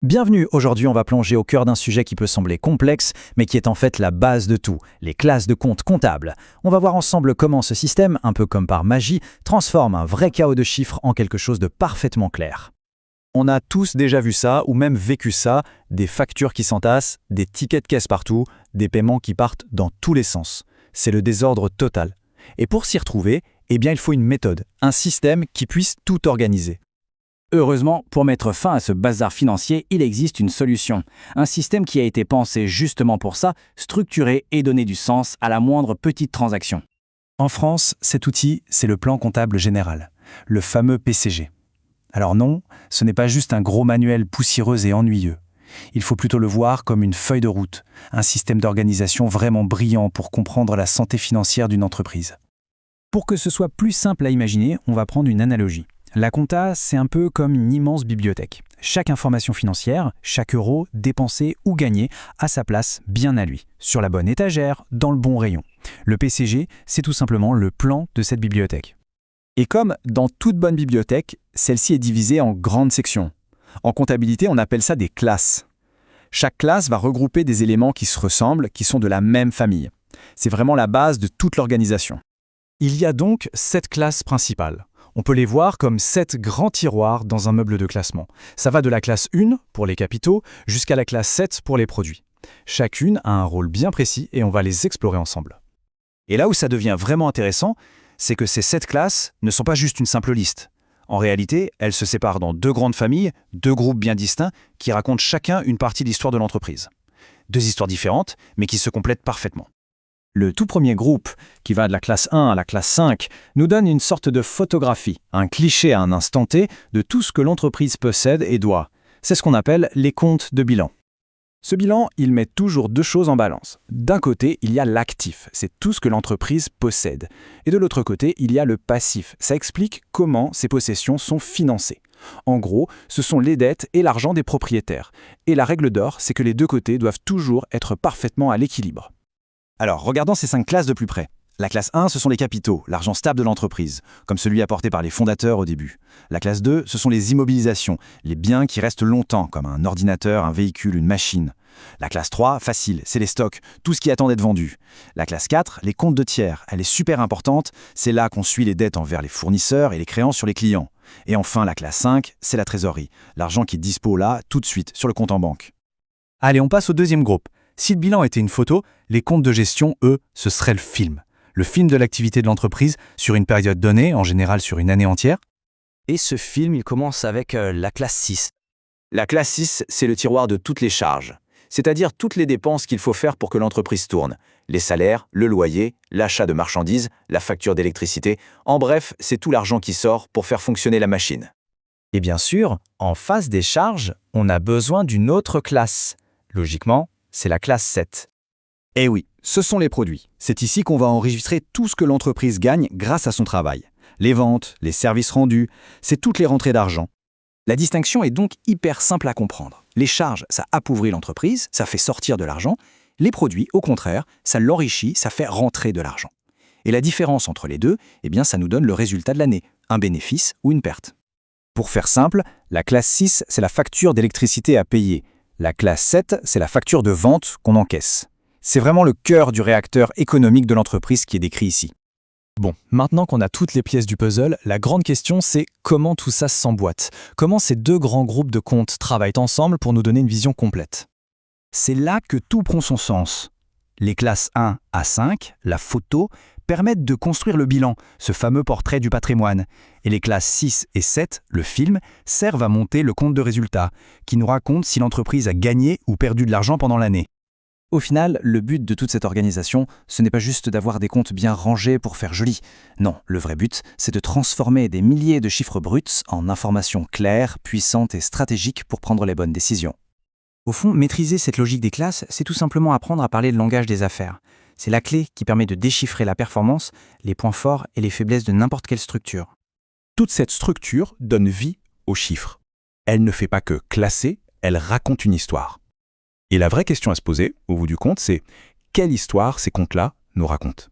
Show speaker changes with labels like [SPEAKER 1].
[SPEAKER 1] Bienvenue, aujourd'hui on va plonger au cœur d'un sujet qui peut sembler complexe, mais qui est en fait la base de tout, les classes de comptes comptables. On va voir ensemble comment ce système, un peu comme par magie, transforme un vrai chaos de chiffres en quelque chose de parfaitement clair. On a tous déjà vu ça, ou même vécu ça, des factures qui s'entassent, des tickets de caisse partout, des paiements qui partent dans tous les sens. C'est le désordre total. Et pour s'y retrouver, il faut une méthode, un système qui puisse tout organiser.
[SPEAKER 2] Heureusement, pour mettre fin à ce bazar financier, il existe une solution. Un système qui a été pensé justement pour ça, structurer et donner du sens à la moindre petite transaction.
[SPEAKER 3] En France, cet outil, c'est le plan comptable général, le fameux PCG. Alors non, ce n'est pas juste un gros manuel poussiéreux et ennuyeux. Il faut plutôt le voir comme une feuille de route, un système d'organisation vraiment brillant pour comprendre la santé financière d'une entreprise.
[SPEAKER 1] Pour que ce soit plus simple à imaginer, on va prendre une analogie. La compta, c'est un peu comme une immense bibliothèque. Chaque information financière, chaque euro dépensé ou gagné a sa place bien à lui, sur la bonne étagère, dans le bon rayon. Le PCG, c'est tout simplement le plan de cette bibliothèque.
[SPEAKER 4] Et comme dans toute bonne bibliothèque, celle-ci est divisée en grandes sections. En comptabilité, on appelle ça des classes. Chaque classe va regrouper des éléments qui se ressemblent, qui sont de la même famille. C'est vraiment la base de toute l'organisation.
[SPEAKER 3] Il y a donc 7 classes principales. On peut les voir comme 7 grands tiroirs dans un meuble de classement. Ça va de la classe 1 pour les capitaux jusqu'à la classe 7 pour les produits. Chacune a un rôle bien précis et on va les explorer ensemble.
[SPEAKER 1] Et là où ça devient vraiment intéressant, c'est que ces 7 classes ne sont pas juste une simple liste. En réalité, elles se séparent dans 2 grandes familles, 2 groupes bien distincts qui racontent chacun une partie de l'histoire de l'entreprise. 2 histoires différentes, mais qui se complètent parfaitement. Le tout premier groupe, qui va de la classe 1 à la classe 5, nous donne une sorte de photographie, un cliché à un instant T de tout ce que l'entreprise possède et doit. C'est ce qu'on appelle les comptes de bilan. Ce bilan, il met toujours 2 choses en balance. D'un côté, il y a l'actif, c'est tout ce que l'entreprise possède. Et de l'autre côté, il y a le passif. Ça explique comment ces possessions sont financées. En gros, ce sont les dettes et l'argent des propriétaires. Et la règle d'or, c'est que les 2 côtés doivent toujours être parfaitement à l'équilibre. Alors, regardons ces 5 classes de plus près. La classe 1, ce sont les capitaux, l'argent stable de l'entreprise, comme celui apporté par les fondateurs au début. La classe 2, ce sont les immobilisations, les biens qui restent longtemps, comme un ordinateur, un véhicule, une machine. La classe 3, facile, c'est les stocks, tout ce qui attend d'être vendu. La classe 4, les comptes de tiers, elle est super importante, c'est là qu'on suit les dettes envers les fournisseurs et les créances sur les clients. Et enfin, la classe 5, c'est la trésorerie, l'argent qui dispose là, tout de suite, sur le compte en banque.
[SPEAKER 3] Allez, on passe au deuxième groupe. Si le bilan était une photo, les comptes de gestion, eux, ce serait le film. Le film de l'activité de l'entreprise sur une période donnée, en général sur une année entière.
[SPEAKER 2] Et ce film, il commence avec la classe 6.
[SPEAKER 4] La classe 6, c'est le tiroir de toutes les charges, c'est-à-dire toutes les dépenses qu'il faut faire pour que l'entreprise tourne. Les salaires, le loyer, l'achat de marchandises, la facture d'électricité, en bref, c'est tout l'argent qui sort pour faire fonctionner la machine.
[SPEAKER 1] Et bien sûr, en face des charges, on a besoin d'une autre classe. Logiquement, c'est la classe 7.
[SPEAKER 4] Eh oui, ce sont les produits. C'est ici qu'on va enregistrer tout ce que l'entreprise gagne grâce à son travail. Les ventes, les services rendus, c'est toutes les rentrées d'argent. La distinction est donc hyper simple à comprendre. Les charges, ça appauvrit l'entreprise, ça fait sortir de l'argent. Les produits, au contraire, ça l'enrichit, ça fait rentrer de l'argent. Et la différence entre les deux, ça nous donne le résultat de l'année, un bénéfice ou une perte. Pour faire simple, la classe 6, c'est la facture d'électricité à payer. La classe 7, c'est la facture de vente qu'on encaisse. C'est vraiment le cœur du réacteur économique de l'entreprise qui est décrit ici.
[SPEAKER 3] Bon, maintenant qu'on a toutes les pièces du puzzle, la grande question c'est comment tout ça s'emboîte. Comment ces 2 grands groupes de comptes travaillent ensemble pour nous donner une vision complète.
[SPEAKER 1] C'est là que tout prend son sens. Les classes 1 à 5, la photo, permettent de construire le bilan, ce fameux portrait du patrimoine. Et les classes 6 et 7, le film, servent à monter le compte de résultat, qui nous raconte si l'entreprise a gagné ou perdu de l'argent pendant l'année. Au final, le but de toute cette organisation, ce n'est pas juste d'avoir des comptes bien rangés pour faire joli. Non, le vrai but, c'est de transformer des milliers de chiffres bruts en informations claires, puissantes et stratégiques pour prendre les bonnes décisions. Au fond, maîtriser cette logique des classes, c'est tout simplement apprendre à parler le langage des affaires. C'est la clé qui permet de déchiffrer la performance, les points forts et les faiblesses de n'importe quelle structure.
[SPEAKER 5] Toute cette structure donne vie aux chiffres. Elle ne fait pas que classer, elle raconte une histoire. Et la vraie question à se poser, au bout du compte, c'est quelle histoire ces comptes-là nous racontent ?